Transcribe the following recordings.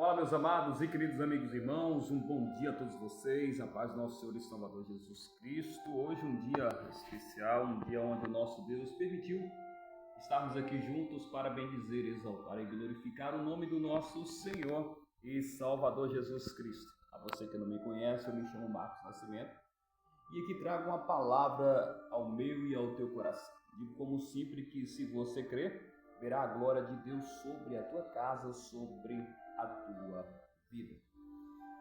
Olá, meus amados e queridos amigos e irmãos, um bom dia a todos vocês, a paz do nosso Senhor e Salvador Jesus Cristo. Hoje um dia especial, um dia onde o nosso Deus permitiu estarmos aqui juntos para bendizer, exaltar e glorificar o nome do nosso Senhor e Salvador Jesus Cristo. A você que não me conhece, eu me chamo Marcos Nascimento e aqui trago uma palavra ao meu e ao teu coração. Digo como sempre que se você crer, verá a glória de Deus sobre a tua casa, sobre a tua vida.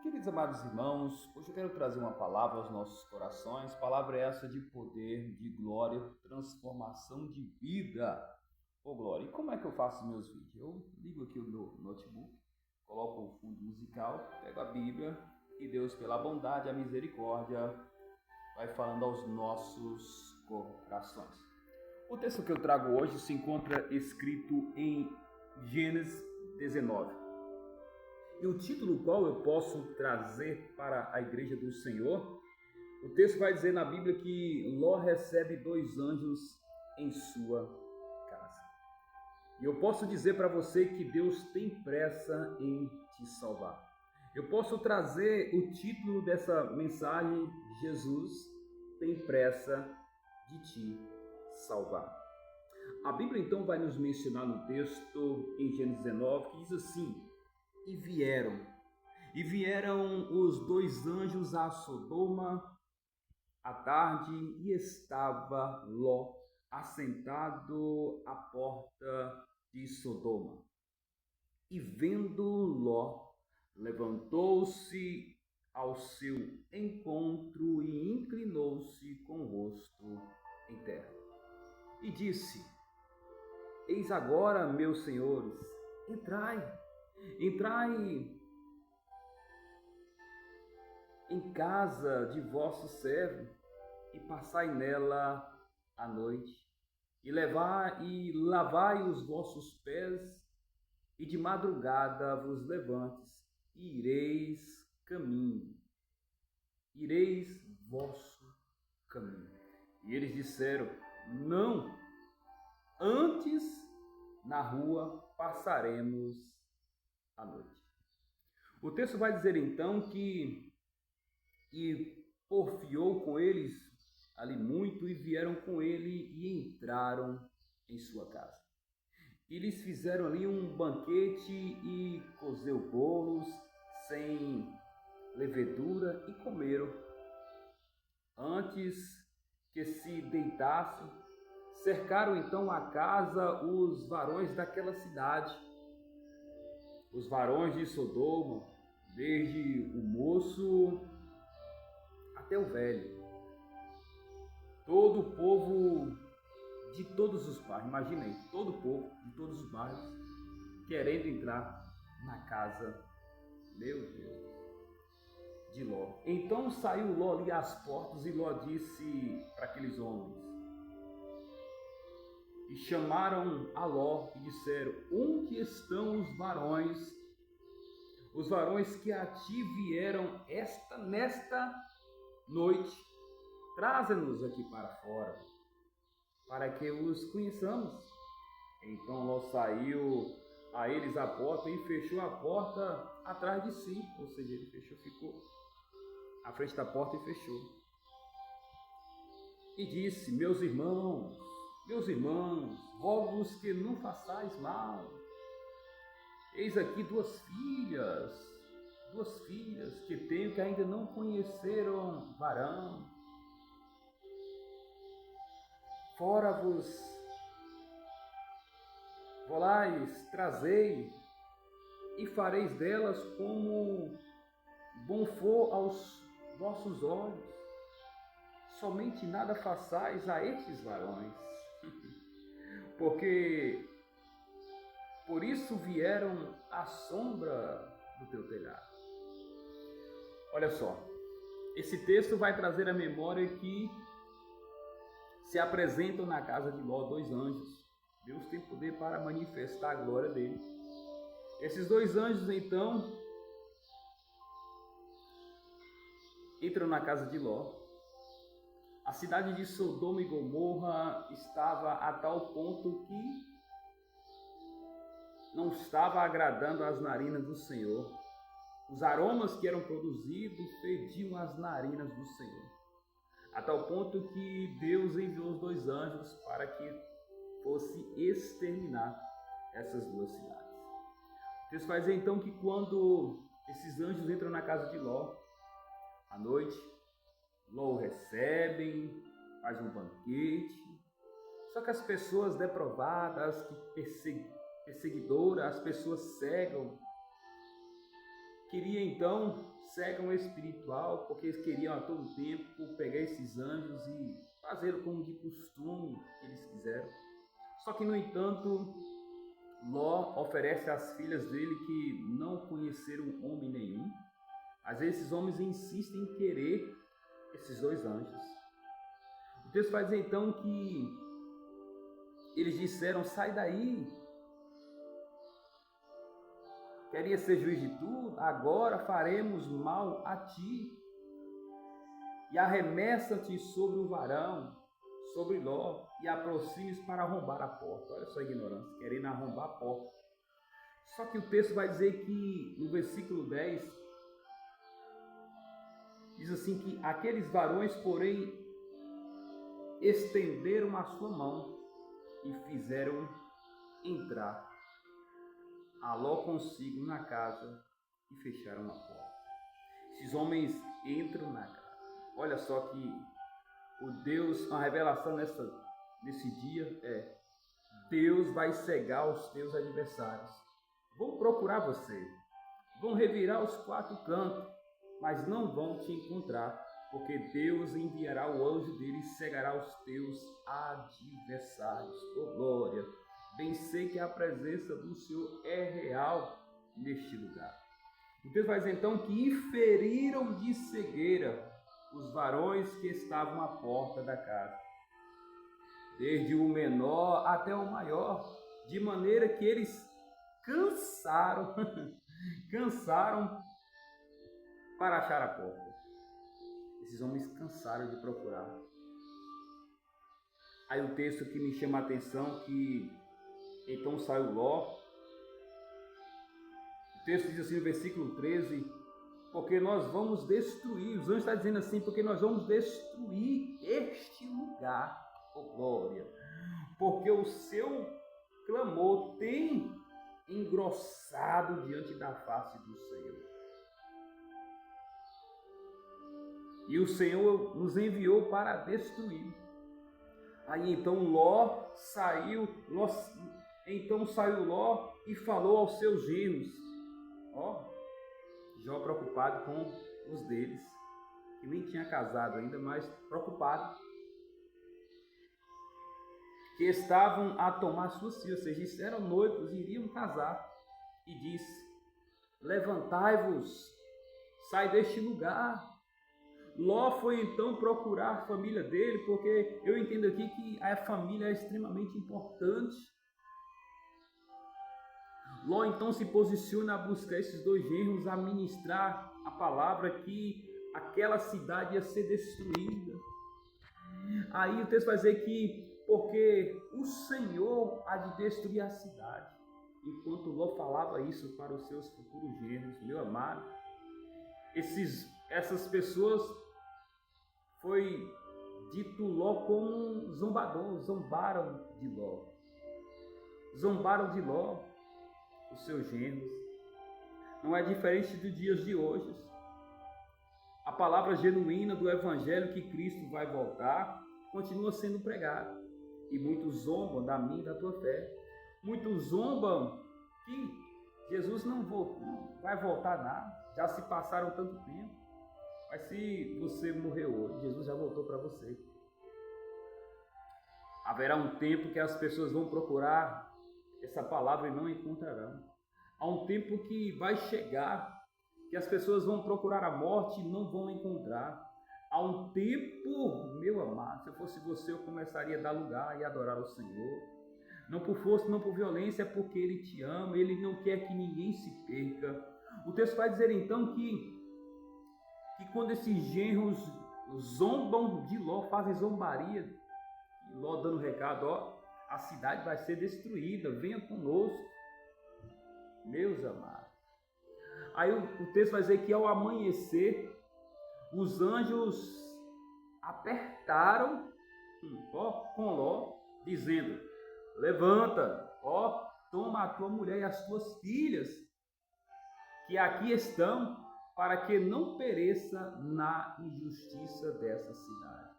Queridos amados irmãos, hoje eu quero trazer uma palavra aos nossos corações, palavra essa de poder, de glória, transformação de vida. Ô glória, e como é que eu faço meus vídeos? Eu ligo aqui o meu notebook, coloco o fundo musical, pego a Bíblia e Deus, pela bondade e a misericórdia, vai falando aos nossos corações. O texto que eu trago hoje se encontra escrito em Gênesis 19. E o título qual eu posso trazer para a igreja do Senhor, o texto vai dizer na Bíblia que Ló recebe 2 anjos em sua casa. E eu posso dizer para você que Deus tem pressa em te salvar. Eu posso trazer o título dessa mensagem: Jesus tem pressa de te salvar. A Bíblia então vai nos mencionar no texto em Gênesis 19 que diz assim: E vieram os 2 anjos a Sodoma à tarde, e estava Ló assentado à porta de Sodoma. E vendo Ló, levantou-se ao seu encontro e inclinou-se com o rosto em terra. E disse: Eis agora, meus senhores, entrai em casa de vosso servo e passai nela a noite, e lavai os vossos pés, e de madrugada vos levantes, e ireis vosso caminho. E eles disseram: Não, antes na rua passaremos a noite. O texto vai dizer então que porfiou com eles ali muito, e vieram com ele e entraram em sua casa. E lhes fizeram ali um banquete e cozeu bolos sem levedura e comeram. Antes que se deitassem, cercaram então a casa os varões daquela cidade, os varões de Sodoma, desde o moço até o velho, todo o povo de todos os bairros. Imaginei, todo o povo de todos os bairros querendo entrar na casa, meu Deus, de Ló. Então saiu Ló ali às portas, e Ló disse para aqueles homens, e chamaram a Ló e disseram: Onde estão os varões que a ti vieram nesta noite? Traze-nos aqui para fora, para que os conheçamos. Então Ló saiu a eles à porta e fechou a porta atrás de si, ou seja, ele ficou à frente da porta e fechou. E disse: Meus irmãos, rogo-vos que não façais mal. Eis aqui 2 filhas que tenho, que ainda não conheceram varão. Fora vos volais, trazei, e fareis delas como bom for aos vossos olhos. Somente nada façais a estes varões, porque por isso vieram à sombra do teu telhado. Olha só, esse texto vai trazer à memória que se apresentam na casa de Ló 2 anjos. Deus tem poder para manifestar a glória dele. Esses 2 anjos então entram na casa de Ló. A cidade de Sodoma e Gomorra estava a tal ponto que não estava agradando às narinas do Senhor. Os aromas que eram produzidos fediam as narinas do Senhor. A tal ponto que Deus enviou os 2 anjos para que fosse exterminar essas 2 cidades. O texto vai dizer então que quando esses anjos entram na casa de Ló, à noite, Ló o recebem, faz um banquete. Só que as pessoas deprovadas, perseguidoras, as pessoas cegam espiritual, porque eles queriam a todo tempo pegar esses anjos e fazê-lo como de costume que eles quiseram. Só que, no entanto, Ló oferece às filhas dele que não conheceram homem nenhum. Às vezes esses homens insistem em querer esses 2 anjos. O texto vai dizer então que eles disseram: sai daí, queria ser juiz de tudo, agora faremos mal a ti. E arremessa-te sobre o varão, sobre Ló, e aproxime-se para arrombar a porta. Olha só a ignorância, querendo arrombar a porta. Só que o texto vai dizer que, no versículo 10, diz assim que aqueles varões, porém, estenderam a sua mão e fizeram entrar a Ló consigo na casa e fecharam a porta. Esses homens entram na casa. Olha só que uma revelação nesse dia é: Deus vai cegar os teus adversários. Vão procurar você, vão revirar os 4 cantos, mas não vão te encontrar, porque Deus enviará o anjo dele e cegará os teus adversários. Oh, glória! Bem sei que a presença do Senhor é real neste lugar. O texto vai dizer então que feriram de cegueira os varões que estavam à porta da casa, desde o menor até o maior, de maneira que eles cansaram para achar a porta. Esses homens cansaram de procurar. Aí o texto que me chama a atenção, que então saiu Ló. O texto diz assim no versículo 13: porque nós vamos destruir, os anjos estão dizendo assim, porque nós vamos destruir este lugar, oh glória, porque o seu clamor tem engrossado diante da face do Senhor. E o Senhor nos enviou para destruir. Aí então saiu Ló e falou aos seus genros. Jó preocupado com os deles, que nem tinha casado ainda, mas preocupado, que estavam a tomar suas filhas, ou seja, eram noivos e iriam casar, e disse: levantai-vos, sai deste lugar. Ló foi então procurar a família dele, porque eu entendo aqui que a família é extremamente importante. Ló então se posiciona a buscar esses 2 genros, a ministrar a palavra que aquela cidade ia ser destruída. Aí o texto vai dizer que porque o Senhor há de destruir a cidade. Enquanto Ló falava isso para os seus futuros genros, meu amado, essas pessoas foi dito Ló como um zombador, zombaram de Ló, os seus genros. Não é diferente dos dias de hoje. A palavra genuína do evangelho que Cristo vai voltar continua sendo pregada, e muitos zombam da minha e da tua fé. Muitos zombam que Jesus não vai voltar nada, já se passaram tanto tempo. Mas se você morreu hoje, Jesus já voltou para você. Haverá um tempo que as pessoas vão procurar essa palavra e não encontrarão. Há um tempo que vai chegar que as pessoas vão procurar a morte e não vão encontrar. Há um tempo, meu amado, se eu fosse você, eu começaria a dar lugar e adorar o Senhor. Não por força, não por violência, é porque Ele te ama, Ele não quer que ninguém se perca. O texto vai dizer então que quando esses genros zombam de Ló, fazem zombaria, e Ló dando recado, a cidade vai ser destruída, venha conosco. meus amados. Aí o texto vai dizer que ao amanhecer, os anjos apertaram com Ló, dizendo: levanta, toma a tua mulher e as tuas filhas, que aqui estão, para que não pereça na injustiça dessa cidade.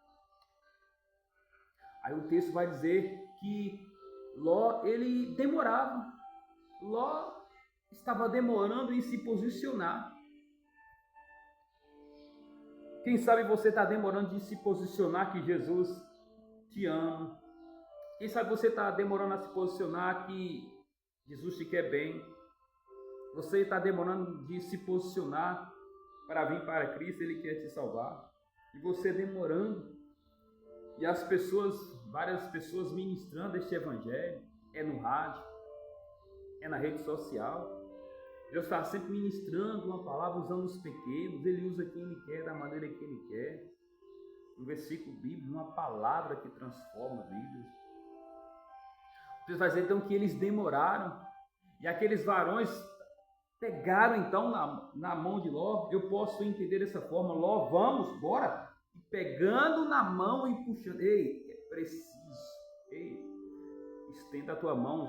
Aí o texto vai dizer que Ló, ele demorava. Ló estava demorando em se posicionar. Quem sabe você está demorando de se posicionar que Jesus te ama. Quem sabe você está demorando a se posicionar que Jesus te quer bem. Você está demorando de se posicionar para vir para Cristo, Ele quer te salvar. E você demorando. E as pessoas, várias pessoas ministrando este evangelho. É no rádio, é na rede social. Deus está sempre ministrando uma palavra, usando os pequenos. Ele usa quem Ele quer, da maneira que Ele quer. Um versículo bíblico, uma palavra que transforma vidas. Deus vai dizer então que eles demoraram. E aqueles varões pegaram então na mão de Ló. Eu posso entender dessa forma: Ló, vamos, bora. E pegando na mão e puxando. Ei, é preciso. Ei, estenda a tua mão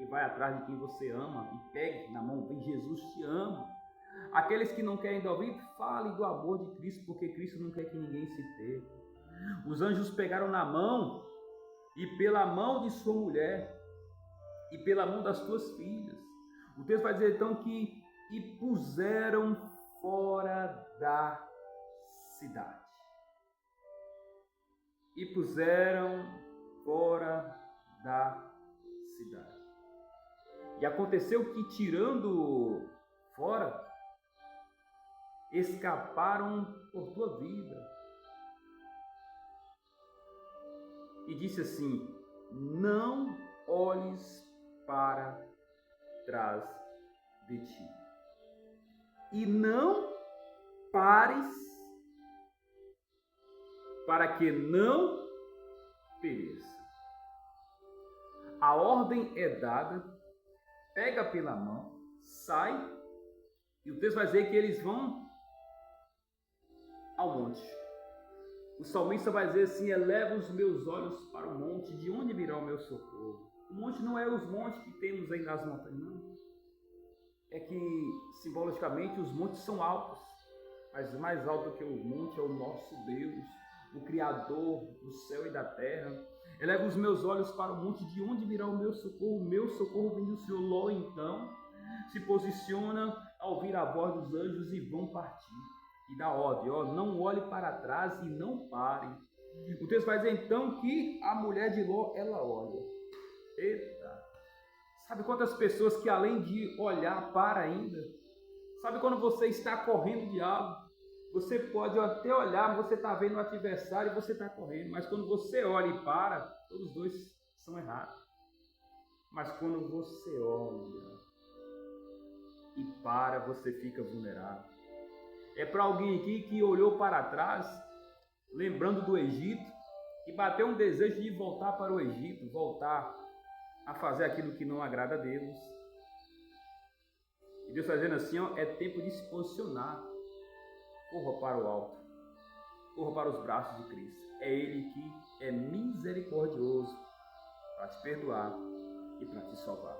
e vai atrás de quem você ama e pegue na mão. Vem, Jesus te ama. Aqueles que não querem ouvir, fale do amor de Cristo, porque Cristo não quer que ninguém se perca. Os anjos pegaram na mão, e pela mão de sua mulher, e pela mão das tuas filhas. O texto vai dizer então que e puseram fora da cidade. E puseram fora da cidade. E aconteceu que, tirando fora, escaparam por tua vida. E disse assim: não olhes para trás de ti. E não pares, para que não pereça. A ordem é dada, pega pela mão, sai, e o texto vai dizer que eles vão ao monte. O salmista vai dizer assim: eleva os meus olhos para o monte, de onde virá o meu socorro? O monte não é os montes que temos aí nas montanhas, não. É que, simbolicamente, os montes são altos, mas mais alto que o monte é o nosso Deus, o Criador do céu e da terra. Eleva os meus olhos para o monte, de onde virá o meu socorro? O meu socorro vem do Senhor. Ló, então, se posiciona ao ouvir a voz dos anjos e vão partir. E dá ordem, não olhe para trás e não pare. O texto vai dizer então que a mulher de Ló, ela olha. Eita! Sabe quantas pessoas que além de olhar para ainda, sabe quando você está correndo de algo, você pode até olhar, você está vendo o adversário e você está correndo, mas quando você olha e para, todos os dois são errados. Mas quando você olha e para, você fica vulnerável. É para alguém aqui que olhou para trás, lembrando do Egito, e bateu um desejo de voltar para o Egito, voltar a fazer aquilo que não agrada a Deus. E Deus está dizendo assim, é tempo de se posicionar. Corra para o alto, corra para os braços de Cristo. É Ele que é misericordioso para te perdoar e para te salvar.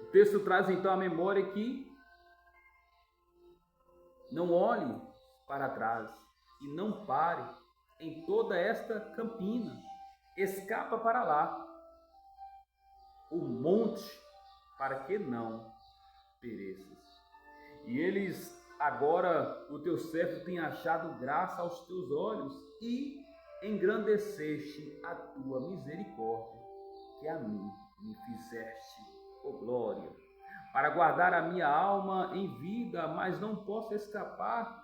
O texto traz então a memória que não olhe para trás e não pare em toda esta campina. Escapa para lá, o monte, para que não pereças. E eles, agora, o teu servo tem achado graça aos teus olhos e engrandeceste a tua misericórdia, que a mim me fizeste, ó glória, para guardar a minha alma em vida, mas não posso escapar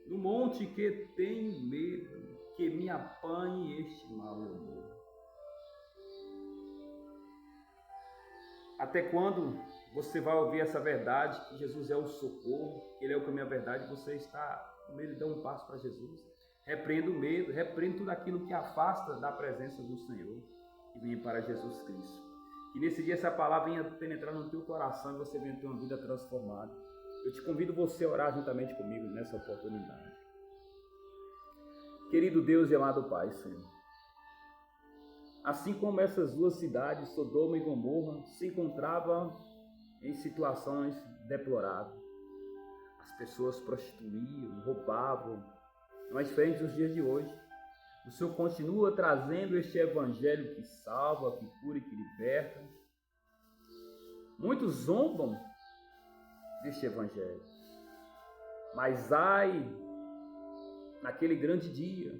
no monte, que tenho medo que me apanhe este mau humor. Até quando você vai ouvir essa verdade, que Jesus é o socorro, que Ele é o caminho, a verdade, você está com medo de dar um passo para Jesus? Repreenda o medo, repreenda tudo aquilo que afasta da presença do Senhor e venha para Jesus Cristo. Que nesse dia essa palavra venha penetrar no teu coração e você venha ter uma vida transformada. Eu te convido você a orar juntamente comigo nessa oportunidade. Querido Deus e amado Pai, Senhor, assim como essas duas cidades, Sodoma e Gomorra, se encontravam em situações deploráveis. As pessoas prostituíam, roubavam, não é diferente dos dias de hoje. O Senhor continua trazendo este evangelho que salva, que cura e que liberta. Muitos zombam deste evangelho. Mas ai, naquele grande dia,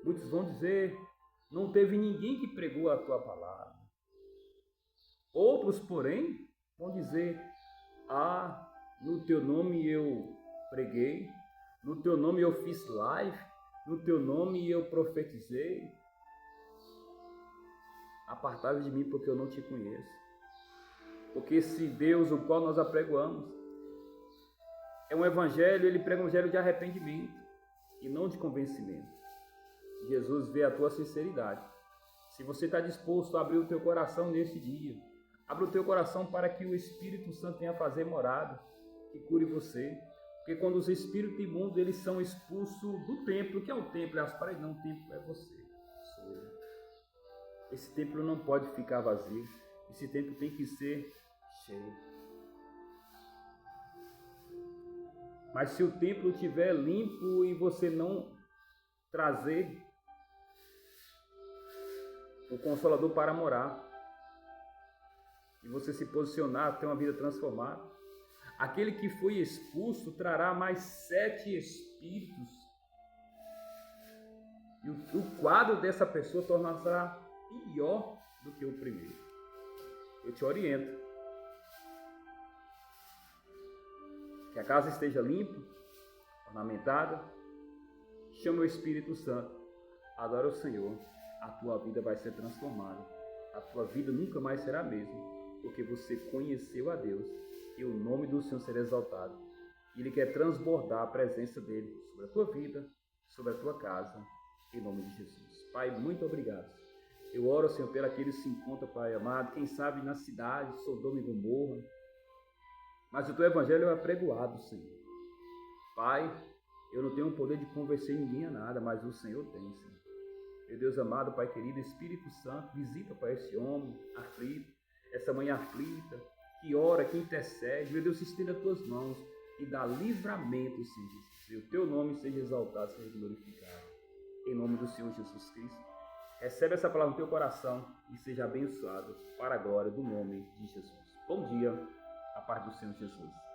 muitos vão dizer, não teve ninguém que pregou a tua palavra. Outros, porém, vão dizer, no teu nome eu preguei, no teu nome eu fiz live, no teu nome eu profetizei. Apartai-vos de mim porque eu não te conheço. Porque esse Deus, o qual nós apregoamos, é um evangelho, ele prega um evangelho de arrependimento e não de convencimento. Jesus vê a tua sinceridade. Se você está disposto a abrir o teu coração neste dia, abre o teu coração para que o Espírito Santo venha fazer morada, que cure você. Porque quando os espíritos imundos eles são expulsos do templo, que é o templo, é as paredes, não, o templo é você, sou eu. Esse templo não pode ficar vazio, esse templo tem que ser cheio. Mas se o templo estiver limpo e você não trazer o Consolador para morar, e você se posicionar, ter uma vida transformada, aquele que foi expulso trará mais 7 espíritos. E o quadro dessa pessoa tornará pior do que o primeiro. Eu te oriento. Que a casa esteja limpa, ornamentada. Chama o Espírito Santo. Adora o Senhor. A tua vida vai ser transformada. A tua vida nunca mais será a mesma. Porque você conheceu a Deus. E o nome do Senhor será exaltado. Ele quer transbordar a presença dele sobre a tua vida, sobre a tua casa, em nome de Jesus. Pai, muito obrigado. Eu oro, Senhor, por aqueles que se encontram, Pai amado, quem sabe na cidade, Sodoma e Gomorra. Mas o teu evangelho é apregoado, Senhor. Pai, eu não tenho o poder de convencer ninguém a nada, mas o Senhor tem, Senhor. Meu Deus amado, Pai querido, Espírito Santo, visita, Pai, esse homem aflito, essa mãe aflita, que ora, que intercede. Meu Deus, estenda as tuas mãos e dá livramento, Senhor Jesus. E o teu nome seja exaltado, seja glorificado. Em nome do Senhor Jesus Cristo. Recebe essa palavra no teu coração e seja abençoado para a glória do nome de Jesus. Bom dia, a paz do Senhor Jesus.